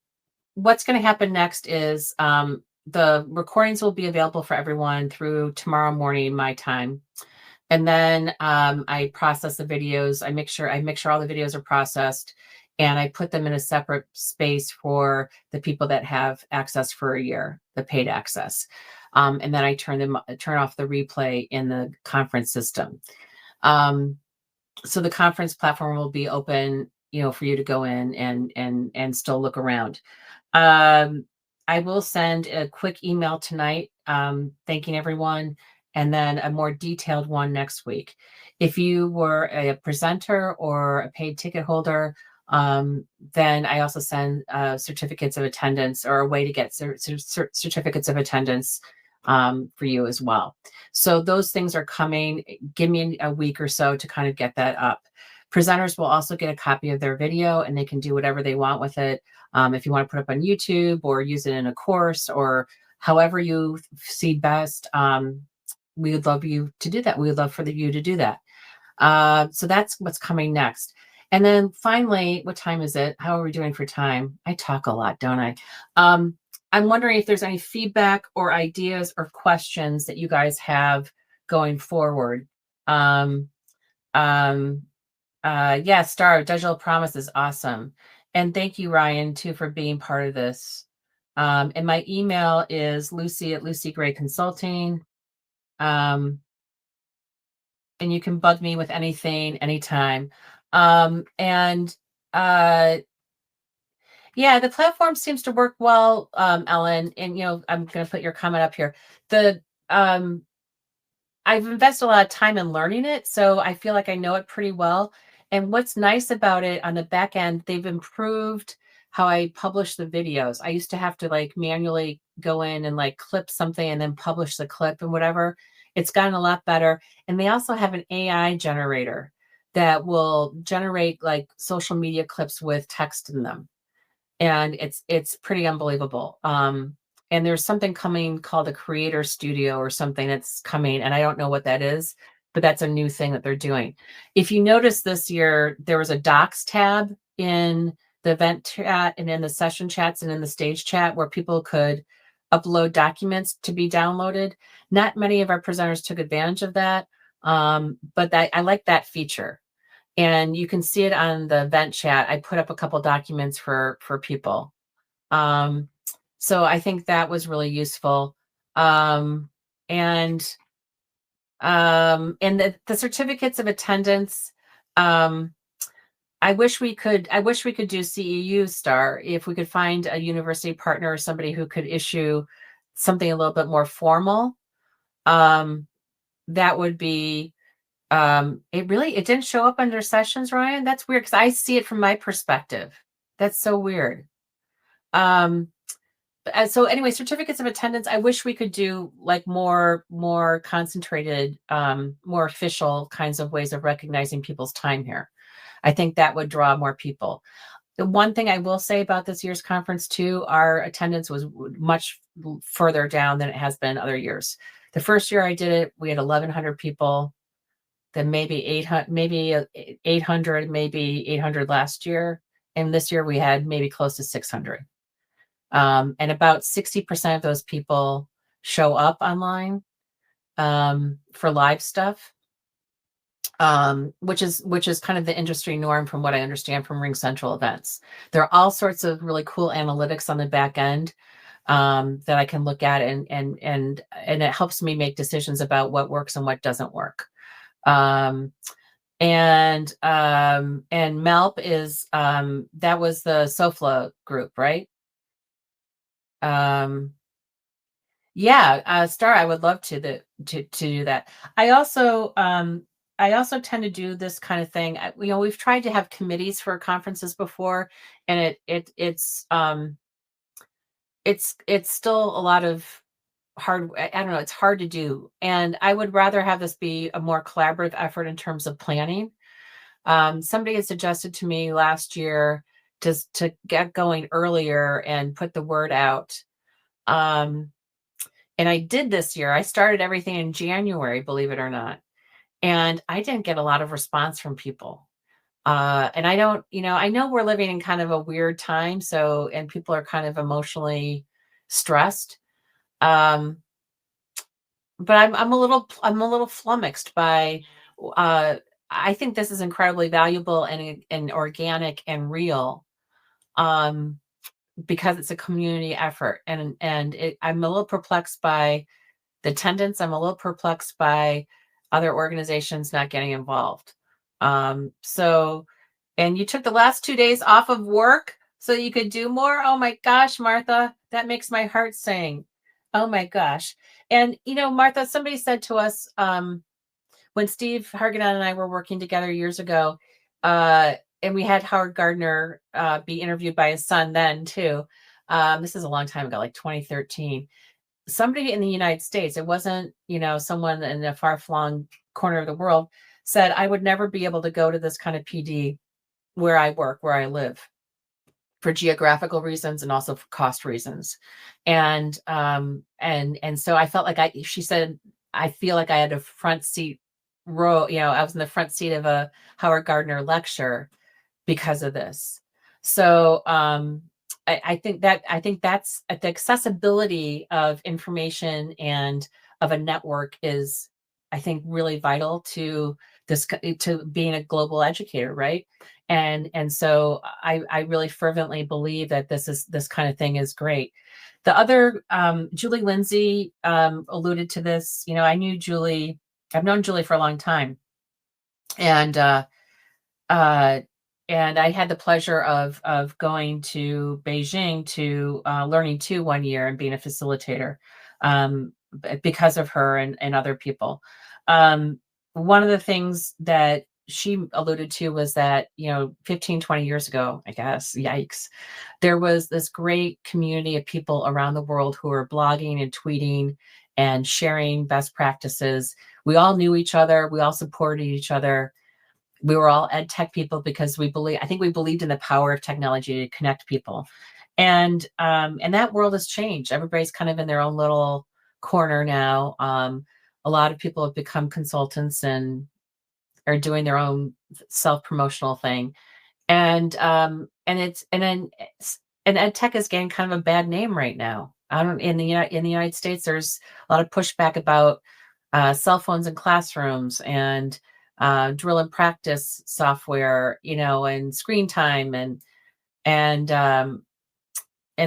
what's going to happen next is the recordings will be available for everyone through tomorrow morning, my time. And then I process the videos. I make sure all the videos are processed, and I put them in a separate space for the people that have access for a year, the paid access. And then I turn off the replay in the conference system. So the conference platform will be open, for you to go in and still look around. I will send a quick email tonight, thanking everyone, and then a more detailed one next week. If you were a presenter or a paid ticket holder, then I also send certificates of attendance, or a way to get certificates of attendance for you as well. So those things are coming. Give me a week or so to kind of get that up. Presenters will also get a copy of their video, and they can do whatever they want with it. If you want to put it up on YouTube or use it in a course, or however you see best, we would love you to do that. We would love for you to do that. So that's what's coming next. And then finally, what time is it? How are we doing for time? I talk a lot, don't I? I'm wondering if there's any feedback or ideas or questions that you guys have going forward. Yeah, Star, Digital Promise is awesome. And thank you, Ryan, too, for being part of this. And my email is Lucy@Lucy Gray Consulting. And you can bug me with anything, anytime. Yeah, the platform seems to work well, Ellen. And I'm going to put your comment up here. I've invested a lot of time in learning it, so I feel like I know it pretty well. And what's nice about it, on the back end, they've improved how I publish the videos. I used to have to manually go in and clip something and then publish the clip and whatever. It's gotten a lot better. And they also have an AI generator that will generate social media clips with text in them. And it's pretty unbelievable. And there's something coming called a creator studio or something that's coming, and I don't know what that is, but that's a new thing that they're doing. If you notice, this year there was a docs tab in the event chat and in the session chats and in the stage chat where people could upload documents to be downloaded. Not many of our presenters took advantage of that, but I like that feature. And you can see it on the event chat. I put up a couple documents for people. So I think that was really useful. And the certificates of attendance, I wish we could do CEU, Star. If we could find a university partner or somebody who could issue something a little bit more formal, that would be. It didn't show up under sessions, Ryan. That's weird, because I see it from my perspective. That's so weird. So anyway, certificates of attendance, I wish we could do more concentrated, more official kinds of ways of recognizing people's time here. I think that would draw more people. The one thing I will say about this year's conference too, our attendance was much further down than it has been other years. The first year I did it, we had 1,100 people. Then maybe 800, maybe 800 last year. And this year we had maybe close to 600. And about 60% of those people show up online for live stuff, which is kind of the industry norm from what I understand from Ring Central events. There are all sorts of really cool analytics on the back end that I can look at, and it helps me make decisions about what works and what doesn't work. And MELP is that was the SOFLA group, right? Yeah, Star, I would love to do that. I also tend to do this kind of thing. We've tried to have committees for conferences before, and it's still a lot of hard. I don't know. It's hard to do, and I would rather have this be a more collaborative effort in terms of planning. Somebody had suggested to me last year to get going earlier and put the word out. And I did this year. I started everything in January, believe it or not. And I didn't get a lot of response from people. And I don't, I know we're living in kind of a weird time. So, and people are kind of emotionally stressed. Um, but I'm a little flummoxed by, uh, I think this is incredibly valuable and organic and real. Um, because it's a community effort, I'm a little perplexed by the attendance. I'm a little perplexed by other organizations not getting involved. So, and you took the last 2 days off of work so you could do more. Oh my gosh, Martha, that makes my heart sing. Oh my gosh. And Martha, somebody said to us, when Steve Hargadon and I were working together years ago, and we had Howard Gardner be interviewed by his son then too. This is a long time ago, like 2013. Somebody in the United States, it wasn't, someone in a far-flung corner of the world, said, I would never be able to go to this kind of PD where I work, where I live, for geographical reasons and also for cost reasons. And so I felt like she said, I feel like I had a front seat row, I was in the front seat of a Howard Gardner lecture because of this. So I think that's the accessibility of information and of a network is, I think, really vital to this, to being a global educator, right? And so I really fervently believe that this kind of thing is great. The other, Julie Lindsay alluded to this. I knew Julie. I've known Julie for a long time, and uh, and I had the pleasure of going to Beijing to Learning 2 one year and being a facilitator, because of her and other people. One of the things that she alluded to was that 15, 20 years ago, I guess, yikes, there was this great community of people around the world who were blogging and tweeting and sharing best practices. We all knew each other. We all supported each other. We were all ed tech people because we believed in the power of technology to connect people. And that world has changed. Everybody's kind of in their own little corner now. A lot of people have become consultants and are doing their own self-promotional thing. And ed tech is getting kind of a bad name right now. I don't in the United States, there's a lot of pushback about cell phones in classrooms and drill and practice software, and screen time and and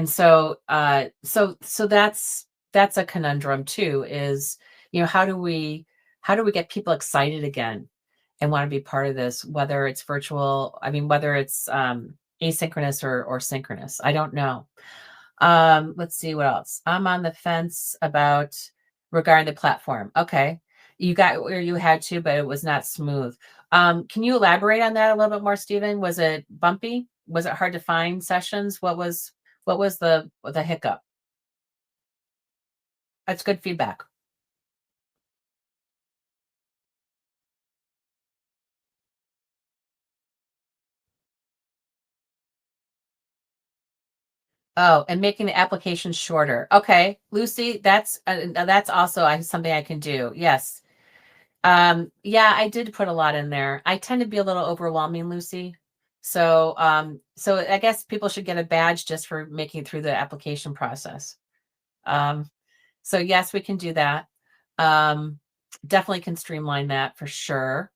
so that's a conundrum too, is how do we get people excited again and want to be part of this, whether it's virtual, whether it's asynchronous or synchronous. I don't know. Let's see what else. I'm on the fence about regarding the platform. Okay. You got where you had to, but it was not smooth. Can you elaborate on that a little bit more, Stephen? Was it bumpy? Was it hard to find sessions? What was the hiccup? That's good feedback. Oh, and making the application shorter. Okay, Lucy, that's also something I can do. Yes. Yeah, I did put a lot in there. I tend to be a little overwhelming, Lucy. So I guess people should get a badge just for making it through the application process. Um, so yes, we can do that. Um, Definitely can streamline that for sure.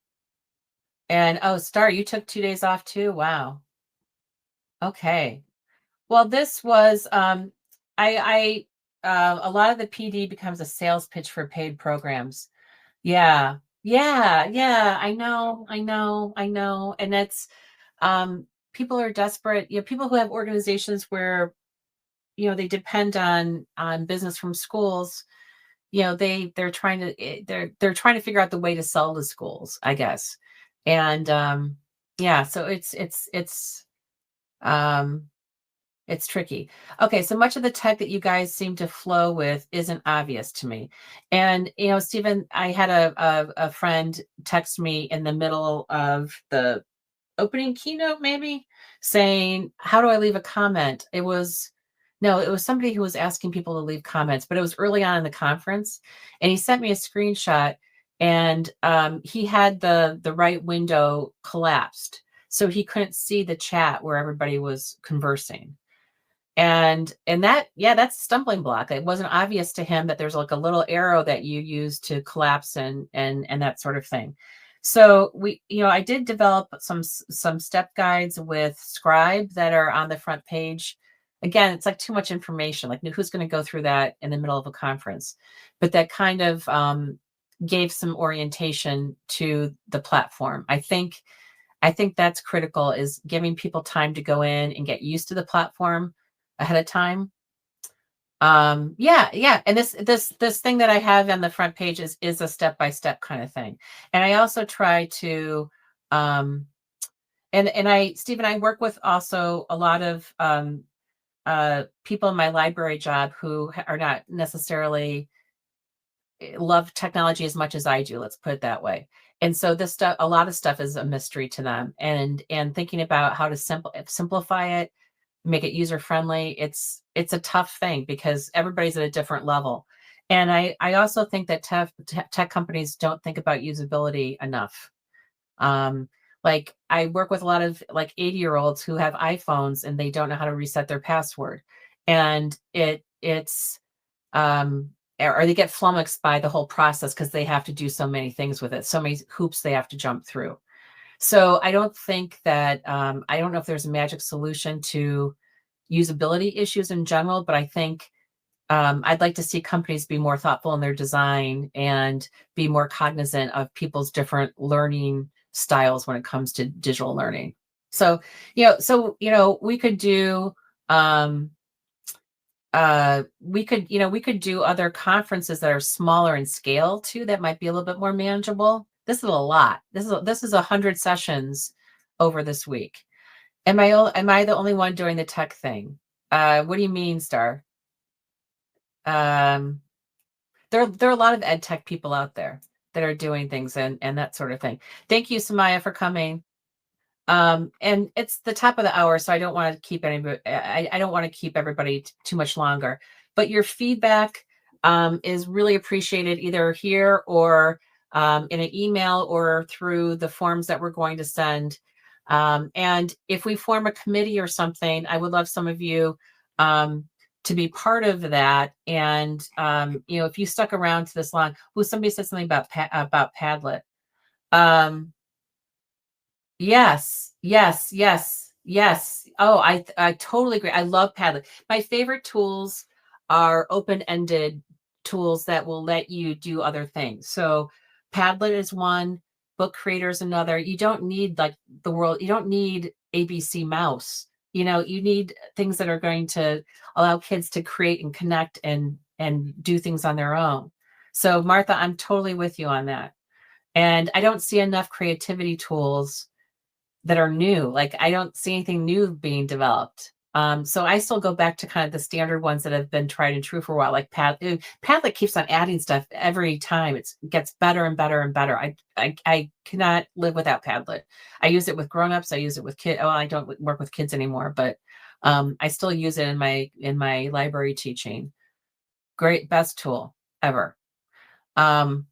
And oh, Star, you took 2 days off too. Wow. Okay. Well, this was a lot of the PD becomes a sales pitch for paid programs. Yeah. Yeah, yeah, I know. And that's people are desperate. People who have organizations where, they depend on business from schools, they're trying to figure out the way to sell to schools, I guess. And yeah, so um it's tricky. Okay, so much of the tech that you guys seem to flow with isn't obvious to me. And Stephen, I had a friend text me in the middle of the opening keynote, maybe, saying, "How do I leave a comment?" It was No, it was somebody who was asking people to leave comments, but it was early on in the conference, and he sent me a screenshot, and he had the right window collapsed, so he couldn't see the chat where everybody was conversing. And that, yeah, that's a stumbling block. It wasn't obvious to him that there's like a little arrow that you use to collapse and that sort of thing. So I did develop some step guides with Scribe that are on the front page. Again, it's like too much information. Like, who's going to go through that in the middle of a conference? But that kind of gave some orientation to the platform. I think that's critical, is giving people time to go in and get used to the platform ahead of time. Yeah. And this thing that I have on the front page is a step-by-step kind of thing. And I also try to Stephen, I work with also a lot of people in my library job who are not necessarily love technology as much as I do, let's put it that way. And so this stuff, a lot of stuff is a mystery to them, and thinking about how to simplify it, make it user friendly. It's a tough thing because everybody's at a different level. And I also think that tech companies don't think about usability enough. Like, I work with a lot of like 80-year-olds who have iPhones and they don't know how to reset their password. And it's or they get flummoxed by the whole process because they have to do so many things with it, so many hoops they have to jump through. So I don't think that I don't know if there's a magic solution to usability issues in general, but I think I'd like to see companies be more thoughtful in their design and be more cognizant of people's different learning styles when it comes to digital learning. So, we could do we could do other conferences that are smaller in scale too, that might be a little bit more manageable. This is a lot. This is 100 sessions over this week. Am I the only one doing the tech thing? What do you mean, Star? There are a lot of ed tech people out there that are doing things and that sort of thing. Thank you, Samaya, for coming. And it's the top of the hour, so I don't want to keep anybody. I don't want to keep everybody too much longer. But your feedback is really appreciated, either here or in an email or through the forms that we're going to send. And if we form a committee or something, I would love some of you to be part of that. And if you stuck around to this long, somebody said something about Padlet. Yes, yes, yes, yes. Oh, I totally agree. I love Padlet. My favorite tools are open-ended tools that will let you do other things. So Padlet is one, Book Creator is another. You don't need you don't need ABC Mouse. You need things that are going to allow kids to create and connect and do things on their own. So Martha, I'm totally with you on that. And I don't see enough creativity tools that are new. Like, I don't see anything new being developed. So I still go back to kind of the standard ones that have been tried and true for a while, like Padlet keeps on adding stuff every time. It gets better and better and better. I cannot live without Padlet. I use it with grown-ups. I use it with kids. Oh, I don't work with kids anymore, but I still use it in my library teaching. Great, best tool ever.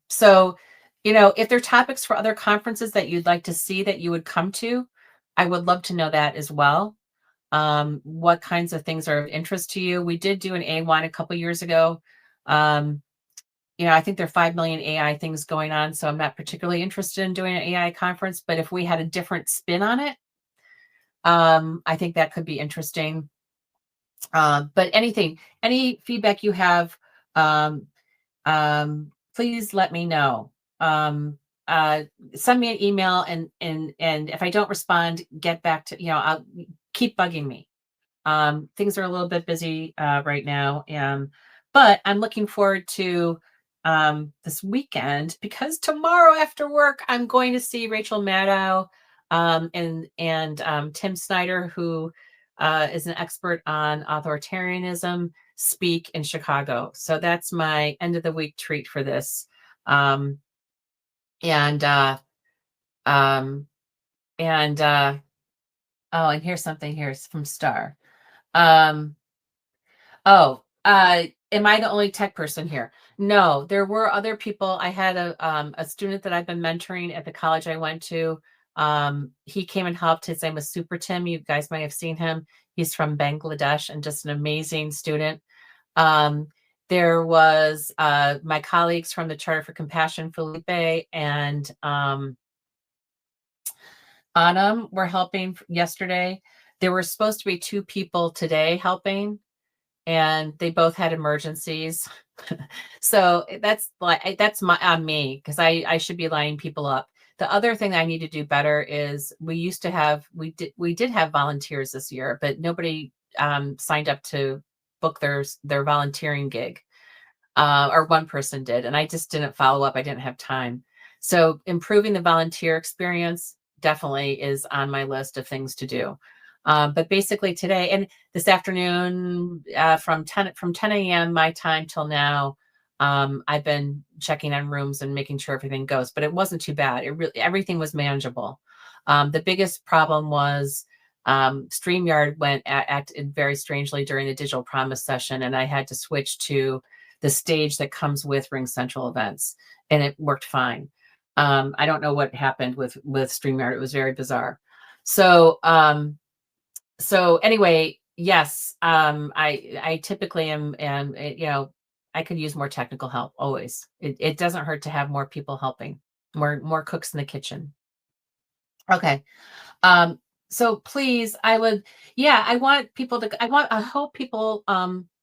So if there are topics for other conferences that you'd like to see that you would come to, I would love to know that as well. What kinds of things are of interest to you? We did do an A1 a couple years ago. I think there are 5 million AI things going on, so I'm not particularly interested in doing an AI conference, but if we had a different spin on it, I think that could be interesting. But any feedback you have, please let me know. Send me an email, and if I don't respond, get back to, I'll keep bugging me. Things are a little bit busy right now. But I'm looking forward to this weekend, because tomorrow after work, I'm going to see Rachel Maddow and Tim Snyder, who is an expert on authoritarianism, speak in Chicago. So that's my end of the week treat for this. Oh, and here's something here from Star. Oh, am I the only tech person here? No, there were other people. I had a student that I've been mentoring at the college I went to. He came and helped. His name was Super Tim. You guys might have seen him. He's from Bangladesh and just an amazing student. Um, there was my colleagues from the Charter for Compassion, Felipe and Anam were helping yesterday. There were supposed to be 2 people today helping, and they both had emergencies. So that's my on me because I should be lining people up. The other thing I need to do better is we did have volunteers this year, but nobody signed up to book their volunteering gig. Or one person did, and I just didn't follow up. I didn't have time. So improving the volunteer experience definitely is on my list of things to do. But basically today and this afternoon, from 10 a.m. my time till now, I've been checking on rooms and making sure everything goes. But it wasn't too bad. Everything was manageable. The biggest problem was StreamYard acted very strangely during the digital promise session, and I had to switch to the stage that comes with Ring Central events, and it worked fine. I don't know what happened with StreamYard. It was very bizarre. So anyway, yes, I typically am, and I could use more technical help always. It doesn't hurt to have more people helping, more cooks in the kitchen. Okay. So please, I want people to, I hope people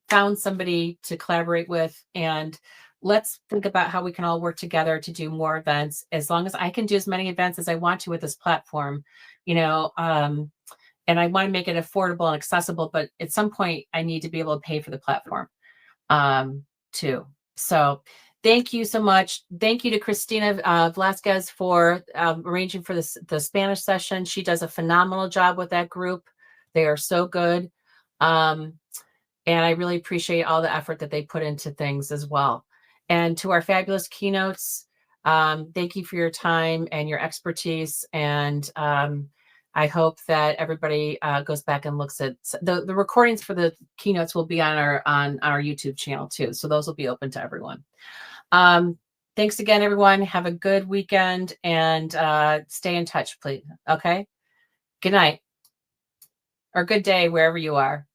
found somebody to collaborate with, and let's think about how we can all work together to do more events. As long as I can do as many events as I want to with this platform, and I want to make it affordable and accessible, but at some point I need to be able to pay for the platform too. So thank you so much. Thank you to Christina Velasquez for arranging for the Spanish session. She does a phenomenal job with that group. They are so good. And I really appreciate all the effort that they put into things as well. And to our fabulous keynotes, thank you for your time and your expertise. And I hope that everybody goes back and looks at the recordings for the keynotes will be on our YouTube channel too. So those will be open to everyone. Thanks again, everyone. Have a good weekend and stay in touch, please. Okay. Good night or good day, wherever you are.